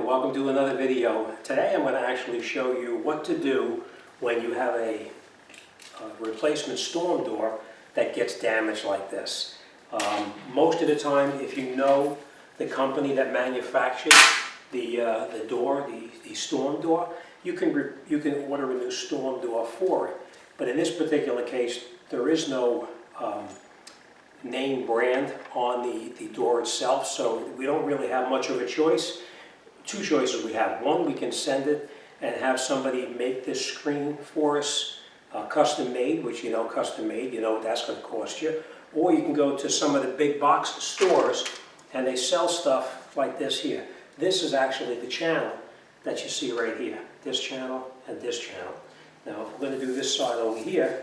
and welcome to another video. Today I'm going to actually show you what to do when you have a replacement storm door that gets damaged like this. Most of the time, if you know the company that manufactures the door, the storm door, you can order a new storm door for it. But in this particular case, there is no name brand on the door itself, so we don't really have much of a choice. Two choices we have. One, we can send it and have somebody make this screen for us, custom made, which custom made, what that's going to cost you. Or you can go to some of the big box stores and they sell stuff like this here. This is actually the channel that you see right here. This channel and this channel. Now if we're going to do this side over here,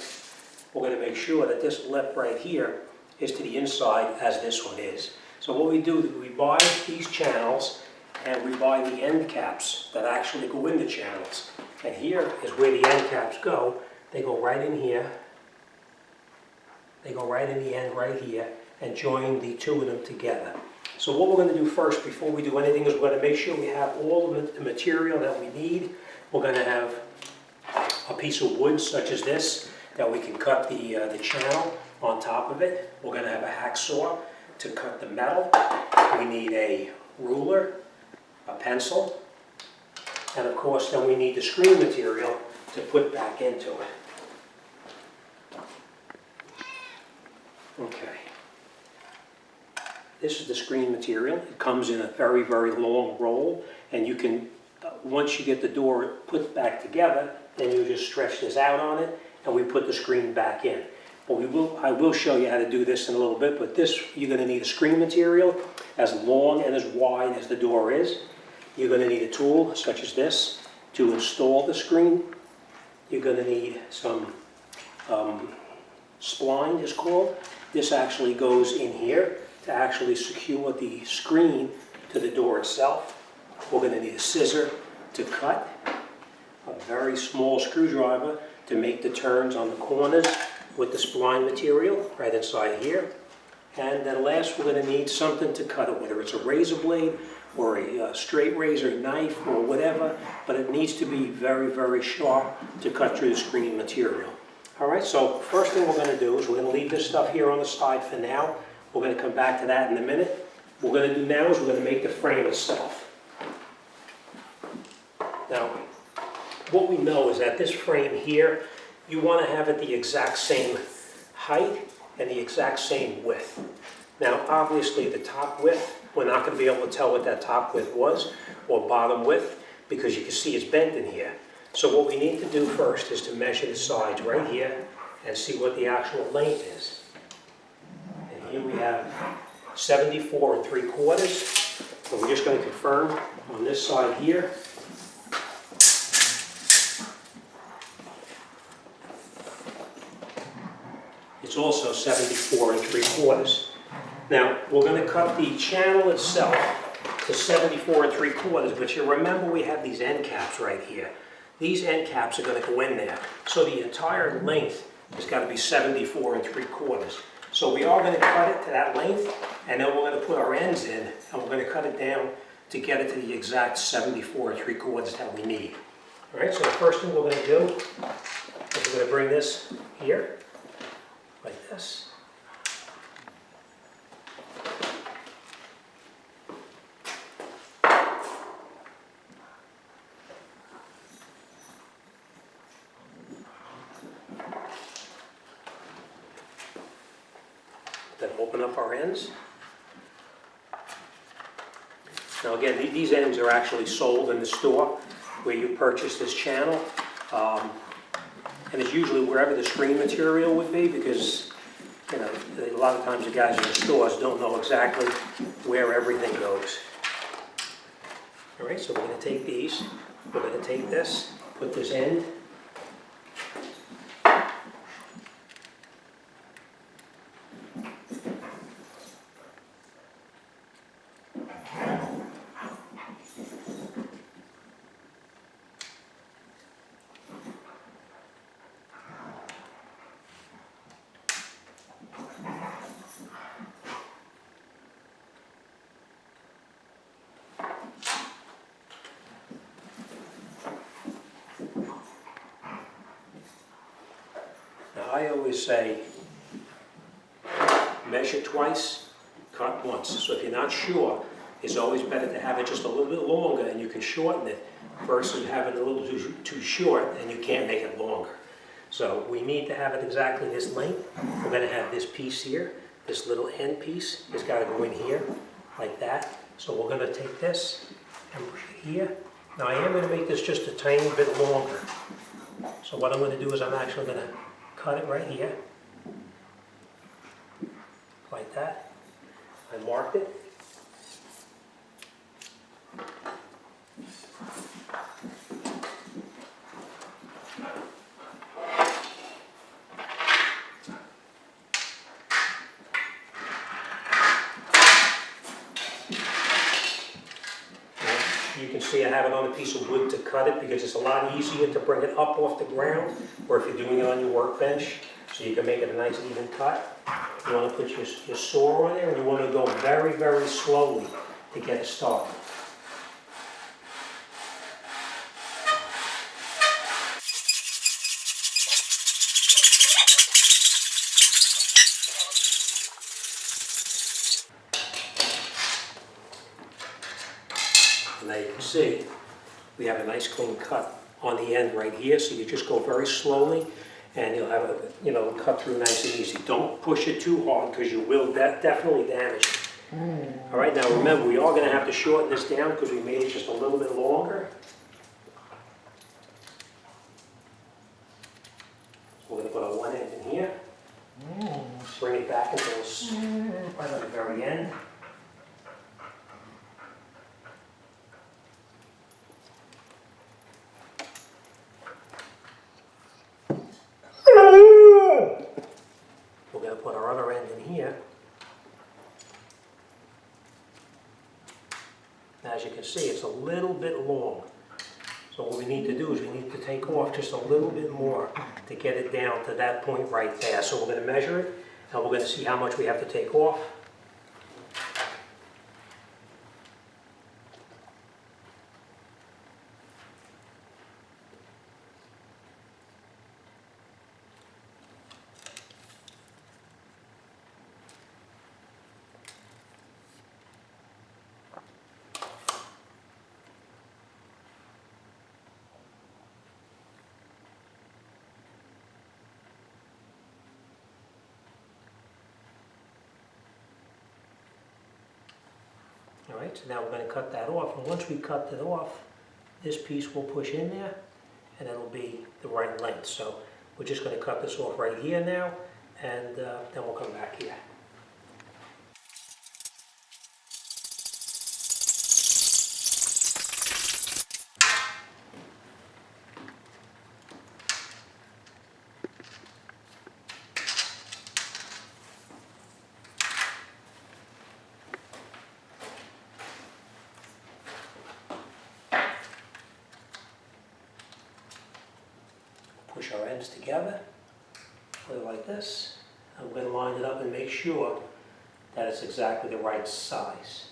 we're going to make sure that this lip right here is to the inside as this one is. So what we do is we buy these channels and we buy the end caps that actually go in the channels. And here is where the end caps go. They go right in here. They go right in the end right here and join the two of them together. So what we're going to do first before we do anything is we're going to make sure we have all of the material that we need. We're going to have a piece of wood such as this that we can cut the channel on top of it. We're going to have a hacksaw to cut the metal. We need a ruler, a pencil, and of course then we need the screen material to put back into it. Okay. This is the screen material. It comes in a very, very long roll, and you can, once you get the door put back together, then you just stretch this out on it, and we put the screen back in. But I will show you how to do this in a little bit, but this, you're going to need a screen material as long and as wide as the door is. You're going to need a tool such as this to install the screen. You're going to need some spline, is called. This actually goes in here to actually secure the screen to the door itself. We're going to need a scissor to cut, a very small screwdriver to make the turns on the corners with the spline material right inside here. And then last, we're going to need something to cut it, whether it's a razor blade or a straight razor knife or whatever, but it needs to be very, very sharp to cut through the screen material. All right, so first thing we're going to do is we're going to leave this stuff here on the side for now. We're going to come back to that in a minute. What we're going to do now is we're going to make the frame itself. Now, what we know is that this frame here, you want to have it the exact same height and the exact same width. Now, obviously, the top width, we're not going to be able to tell what that top width was or bottom width because you can see it's bent in here. So what we need to do first is to measure the sides right here and see what the actual length is. And here we have 74 3/4. So we're just going to confirm on this side here. It's also 74 3/4. Now, we're going to cut the channel itself to 74 3/4, but you remember we have these end caps right here. These end caps are going to go in there. So the entire length has got to be 74 3/4. So we are going to cut it to that length, and then we're going to put our ends in, and we're going to cut it down to get it to the exact 74 3/4 that we need. All right, so the first thing we're going to do is we're going to bring this here, like this. Then open up our ends. Now again, these ends are actually sold in the store where you purchase this channel. And it's usually wherever the screen material would be because, a lot of times the guys in the stores don't know exactly where everything goes. All right, so we're going to take these. We're going to take this, put this end. I always say, measure twice, cut once. So if you're not sure, it's always better to have it just a little bit longer and you can shorten it versus having it a little too short and you can't make it longer. So we need to have it exactly this length. We're going to have this piece here, this little end piece has got to go in here like that. So we're going to take this and push it here. Now I am going to make this just a tiny bit longer. So what I'm going to do is I'm actually going to cut it right here, like that. I marked it. You can see I have it on a piece of wood to cut it because it's a lot easier to bring it up off the ground, or if you're doing it on your workbench, so you can make it a nice even cut. You want to put your saw on there and you want to go very, very slowly to get it started. Now you can see we have a nice clean cut on the end right here, so you just go very slowly and you'll have it, cut through nice and easy. Don't push it too hard because you will definitely damage it. All right, now remember, we are going to have to shorten this down because we made it just a little bit longer. So we're going to put our one end in here, bring it back until it's right at the very end. We're going to put our other end in here. As you can see, it's a little bit long. So what we need to do is we need to take off just a little bit more to get it down to that point right there. So we're going to measure it and we're going to see how much we have to take off. All right, so now we're going to cut that off, and once we cut it off, this piece will push in there, and it'll be the right length. So we're just going to cut this off right here now, and then we'll come back here. Push our ends together, put it like this, and we're going to line it up and make sure that it's exactly the right size.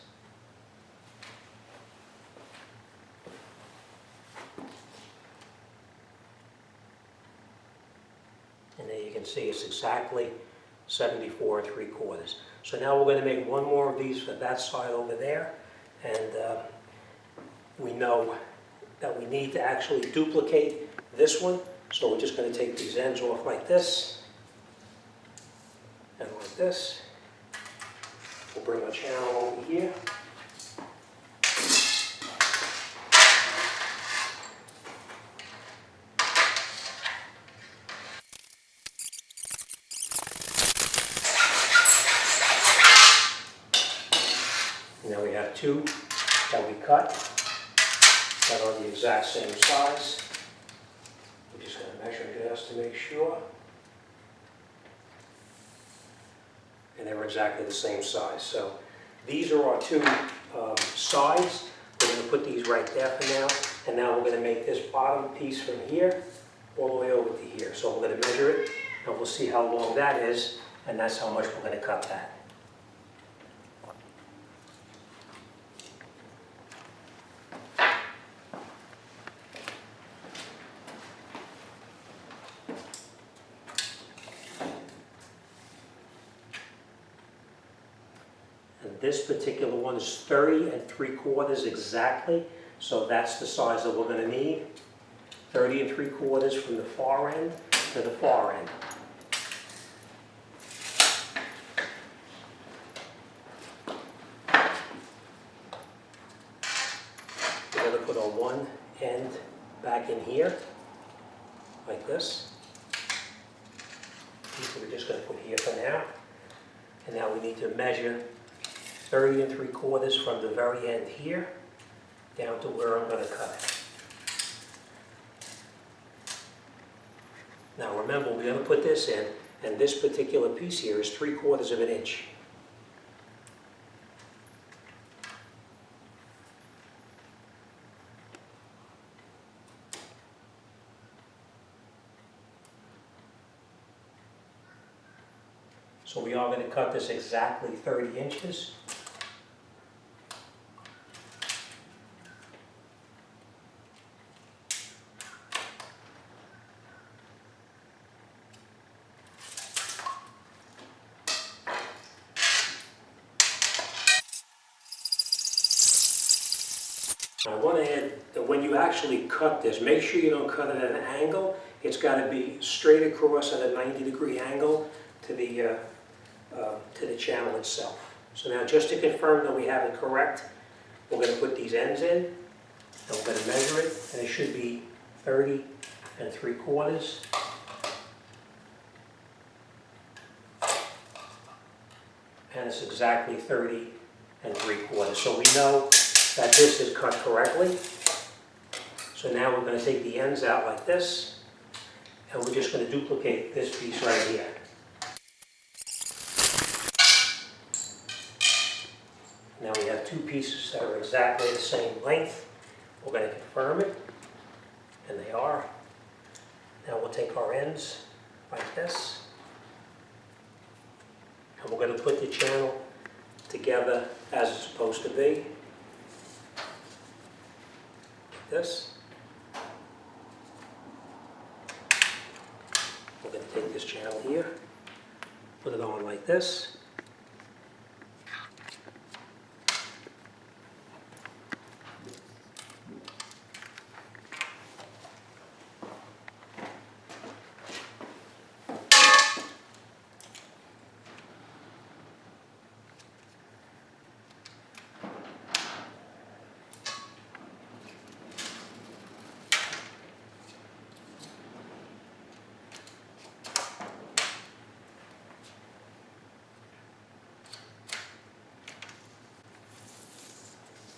And there you can see it's exactly 74 3/4. So now we're going to make one more of these for that side over there, and we know that we need to actually duplicate this one. So we're just going to take these ends off like this, and like this. We'll bring our channel over here. And now we have two that we cut that are the exact same size. We're just going to measure just to make sure. And they were exactly the same size. So these are our two sides. We're going to put these right there for now. And now we're going to make this bottom piece from here all the way over to here. So we're going to measure it, and we'll see how long that is, and that's how much we're going to cut that. This particular one is 30 3/4 exactly, so that's the size that we're going to need. 30 3/4 from the far end to the far end. We're going to put on one end back in here, like this. These we're just going to put here for now. And now we need to measure 30 3/4 from the very end here down to where I'm going to cut it. Now remember, we're going to put this in, and this particular piece here is 3/4 of an inch. So we are going to cut this exactly 30 inches. I want to add that when you actually cut this, make sure you don't cut it at an angle. It's got to be straight across at a 90-degree angle to the channel itself. So now, just to confirm that we have it correct, we're going to put these ends in, and we're going to measure it, and it should be 30 3/4. And it's exactly 30 3/4. So we know that this is cut correctly. So now we're going to take the ends out like this, and we're just going to duplicate this piece right here. Now we have two pieces that are exactly the same length. We're going to confirm it, and they are. Now we'll take our ends like this, and we're going to put the channel together as it's supposed to be. Like this. We're going to take this channel here, put it on like this.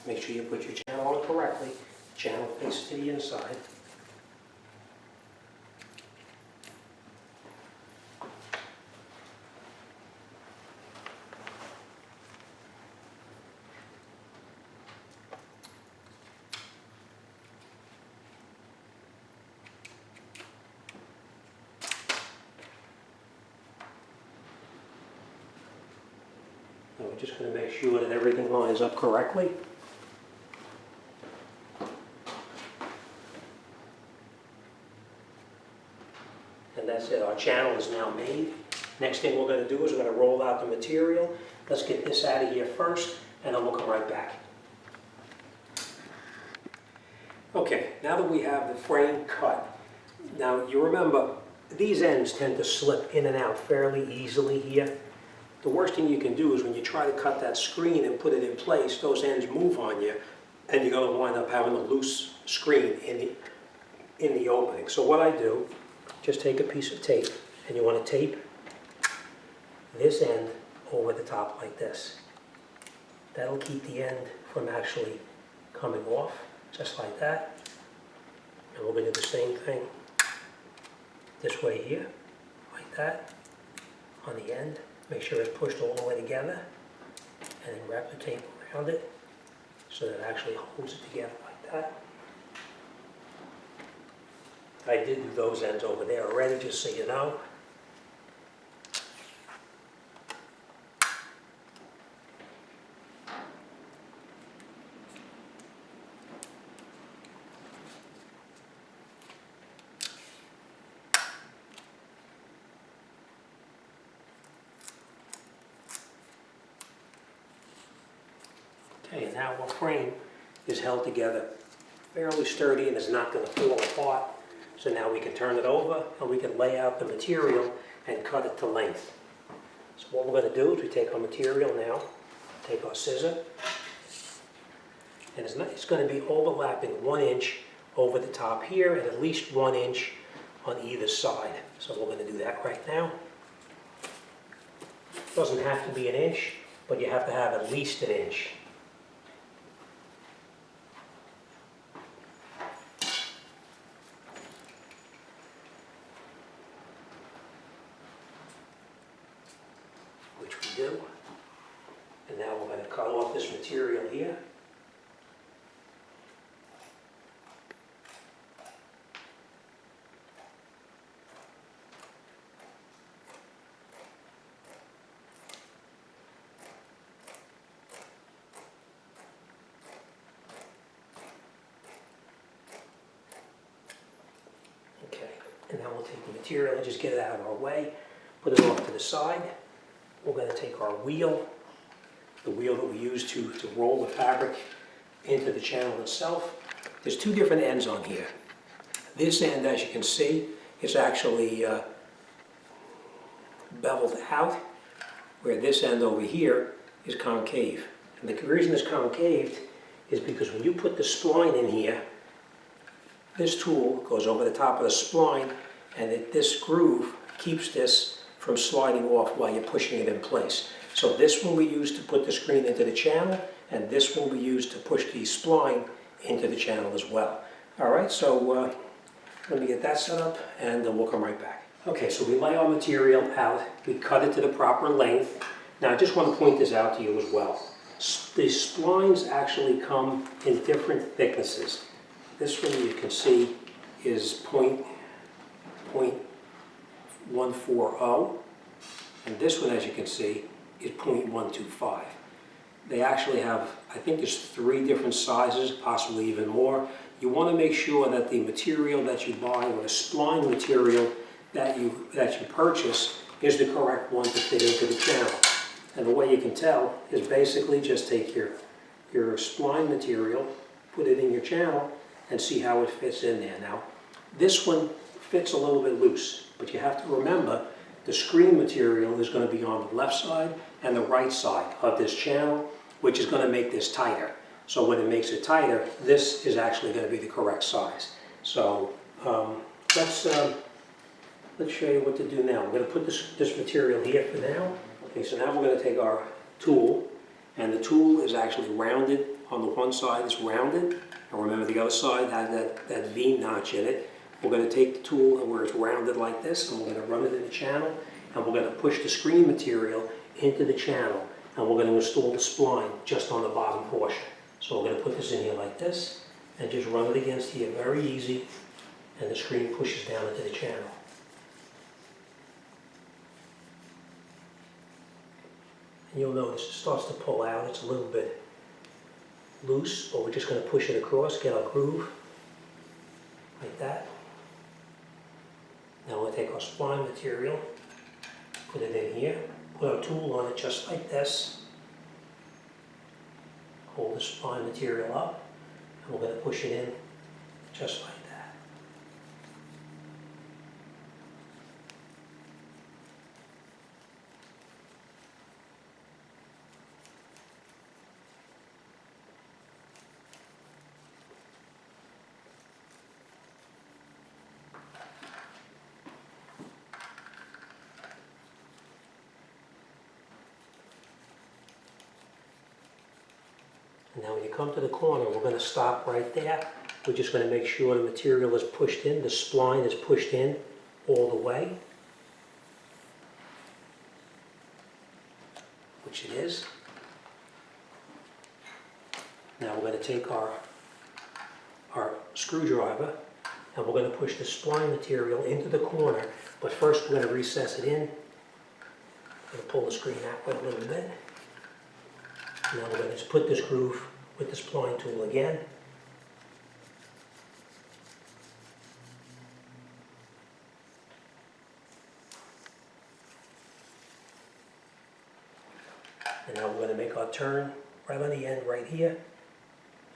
Make sure you put your channel on correctly. Channel faces to the inside. Now we're just going to make sure that everything lines up correctly. And that's it, our channel is now made. Next thing we're going to do is we're going to roll out the material. Let's get this out of here first, and then we'll come right back. Okay, now that we have the frame cut, now you remember, these ends tend to slip in and out fairly easily here. The worst thing you can do is when you try to cut that screen and put it in place, those ends move on you, and you're going to wind up having a loose screen in the opening. So what I do, just take a piece of tape, and you want to tape this end over the top like this. That'll keep the end from actually coming off, just like that. And we're going to do the same thing this way here, like that, on the end. Make sure it's pushed all the way together, and then wrap the tape around it so that it actually holds it together like that. I did do those ends over there already, just so you know. Okay, and now our frame is held together fairly sturdy and is not going to fall apart. So now we can turn it over and we can lay out the material and cut it to length. So what we're going to do is we take our material now, take our scissor, and it's going to be overlapping 1 inch over the top here and at least 1 inch on either side. So we're going to do that right now. It doesn't have to be 1 inch, but you have to have at least 1 inch. Which we do. And now we're going to cut off this material here. Okay, and now we'll take the material and just get it out of our way, put it off to the side. We're going to take our wheel, the wheel that we use to roll the fabric into the channel itself. There's 2 different ends on here. This end, as you can see, is actually beveled out, where this end over here is concave. And the reason it's concaved is because when you put the spline in here, this tool goes over the top of the spline, and this groove keeps this from sliding off while you're pushing it in place. So this one we use to put the screen into the channel, and this one we use to push the spline into the channel as well. All right, so let me get that set up, and then we'll come right back. Okay, so we lay our material out, we cut it to the proper length. Now I just want to point this out to you as well. The splines actually come in different thicknesses. This one you can see is 0.140, and this one, as you can see, is 0.125. They actually have, I think there's 3 different sizes, possibly even more. You want to make sure that the material that you buy, or the spline material that you purchase, is the correct one to fit into the channel. And the way you can tell is basically just take your spline material, put it in your channel, and see how it fits in there. Now, this one fits a little bit loose, but you have to remember the screen material is going to be on the left side and the right side of this channel, which is going to make this tighter. So when it makes it tighter, this is actually going to be the correct size. So let's show you what to do now. I'm going to put this material here for now. Okay, so now we're going to take our tool, and the tool is actually rounded. On the one side it's rounded, and remember the other side has that V notch in it. We're going to take the tool where it's rounded like this, and we're going to run it in the channel, and we're going to push the screen material into the channel, and we're going to install the spline just on the bottom portion. So we're going to put this in here like this, and just run it against here very easy, and the screen pushes down into the channel. And you'll notice it starts to pull out. It's a little bit loose, but we're just going to push it across, get our groove, like that. Now we'll take our spline material, put it in here, put our tool on it just like this, hold the spline material up, and we're going to push it in just like that. And now when you come to the corner, we're going to stop right there. We're just going to make sure the material is pushed in, the spline is pushed in all the way, which it is. Now we're going to take our screwdriver, and we're going to push the spline material into the corner, but first we're going to recess it in. I'm going to pull the screen that way a little bit. Now we're going to just put this groove with the spline tool again. And now we're going to make our turn right on the end right here.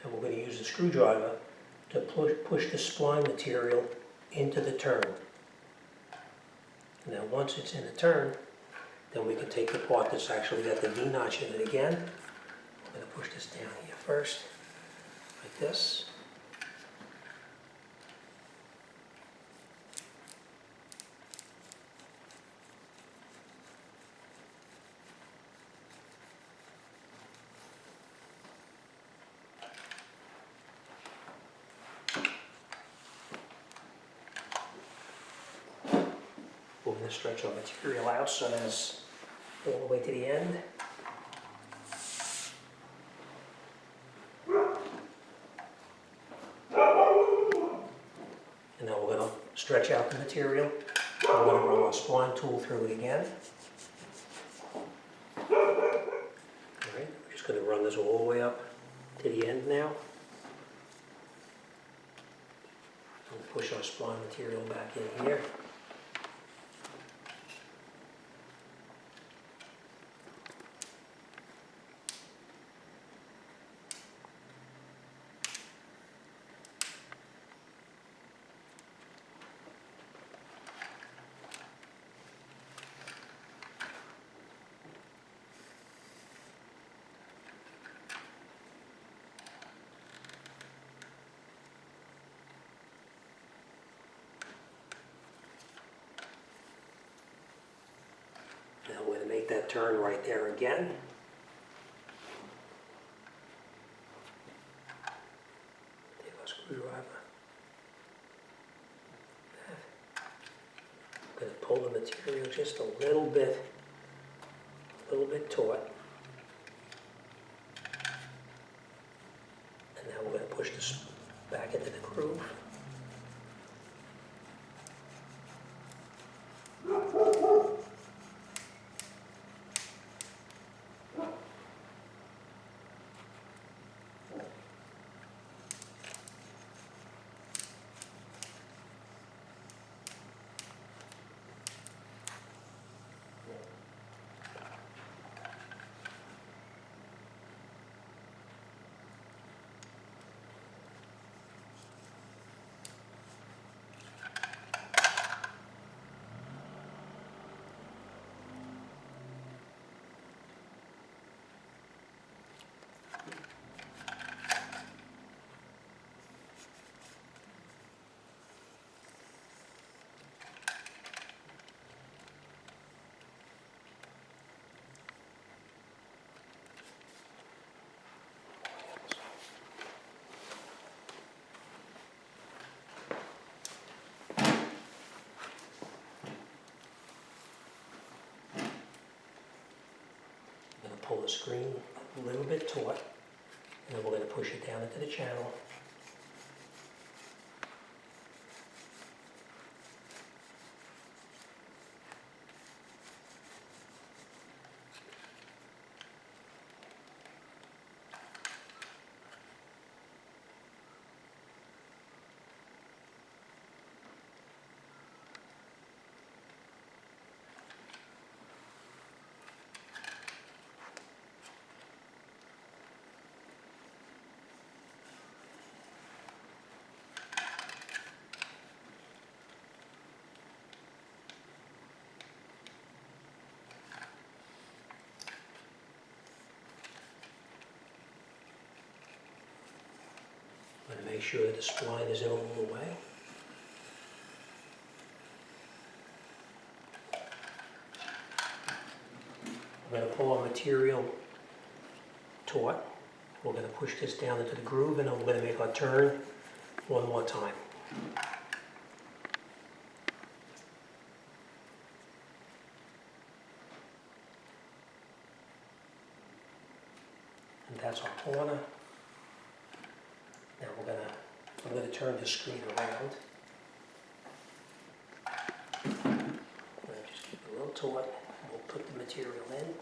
And we're going to use the screwdriver to push the spline material into the turn. Now once it's in the turn, then we can take the part that's actually got the V-notch in it again. I'm going to push this down here first, like this. We're going to stretch our material out so that's all the way to the end. And now we're going to stretch out the material. We're going to run our spline tool through it again. Alright, we're just going to run this all the way up to the end now. And push our spline material back in here. Now we're going to make that turn right there again. Take our screwdriver. I'm going to pull the material just a little bit taut. And now we're going to push this back into the groove. Pull the screen a little bit taut, and then we're going to push it down into the channel. I'm going to make sure that the spline is in all the way. I'm going to pull our material taut. We're going to push this down into the groove, and then we're going to make our turn one more time. And that's our corner. Now I'm going to turn the screen around. I'm going to just keep it a little taut. We'll put the material in.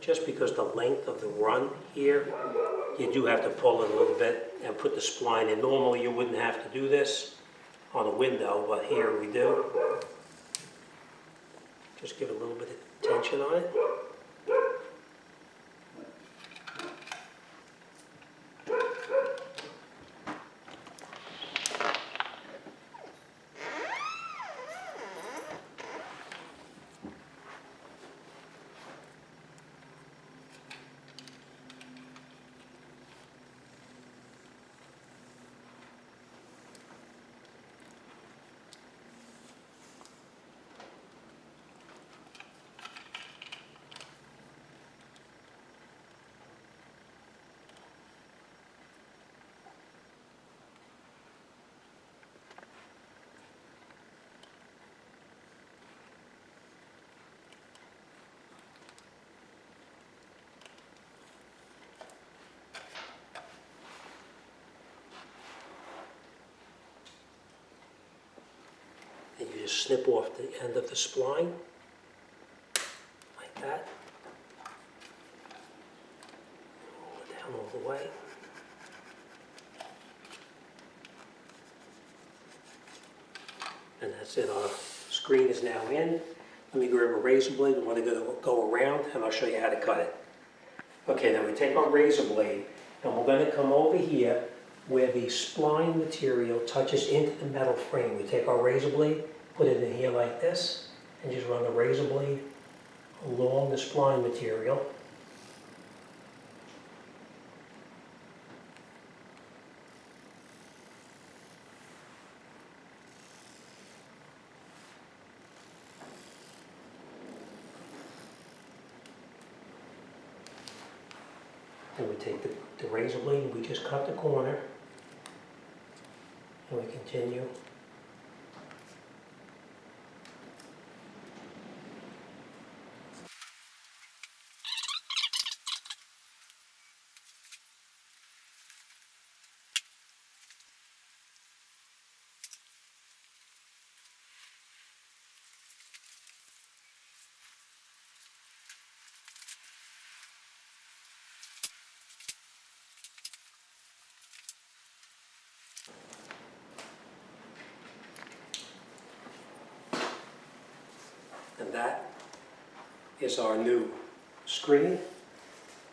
just because the length of the run here, you do have to pull it a little bit and put the spline in. Normally you wouldn't have to do this on a window, but here we do. Just give a little bit of tension on it. And you just snip off the end of the spline, like that. Roll it down all the way. And that's it, our screen is now in. Let me grab a razor blade, I'm going to go around and I'll show you how to cut it. Okay, now we take our razor blade and we're going to come over here where the spline material touches into the metal frame. We take our razor blade, put it in here like this, and just run the razor blade along the spline material. And we take the razor blade and we just cut the corner. And we continue. And that is our new screen.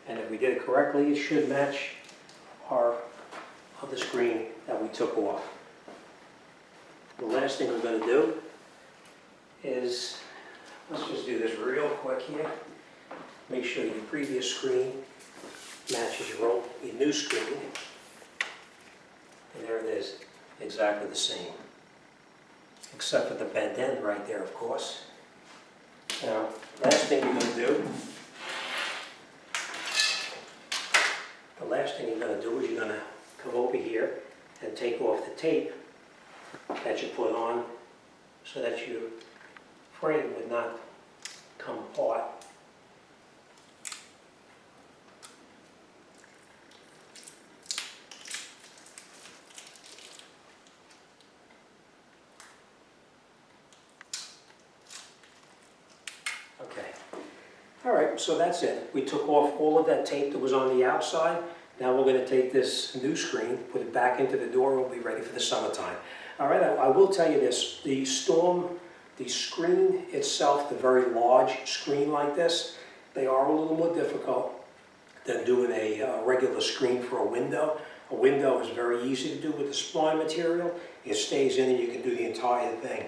And if we did it correctly, it should match our other screen that we took off. The last thing I'm going to do is, let's just do this real quick here. Make sure your previous screen matches your new screen. And there it is, exactly the same. Except for the bent end right there, of course. Now, last thing you're going to do, is you're going to come over here and take off the tape that you put on so that your frame would not come apart. Okay. All right, so that's it. We took off all of that tape that was on the outside. Now we're going to take this new screen, put it back into the door, and we'll be ready for the summertime. All right, I will tell you this. The screen itself, the very large screen like this, they are a little more difficult than doing a regular screen for a window. A window is very easy to do with the spline material. It stays in and you can do the entire thing.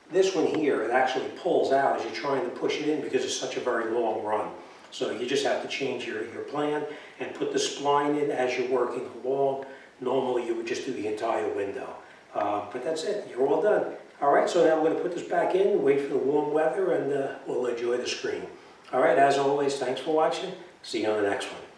This one here, it actually pulls out as you're trying to push it in because it's such a very long run. So you just have to change your plan and put the spline in as you're working along. Normally you would just do the entire window. But that's it, you're all done. All right, so now we're going to put this back in, wait for the warm weather, and we'll enjoy the screen. All right, as always, thanks for watching. See you on the next one.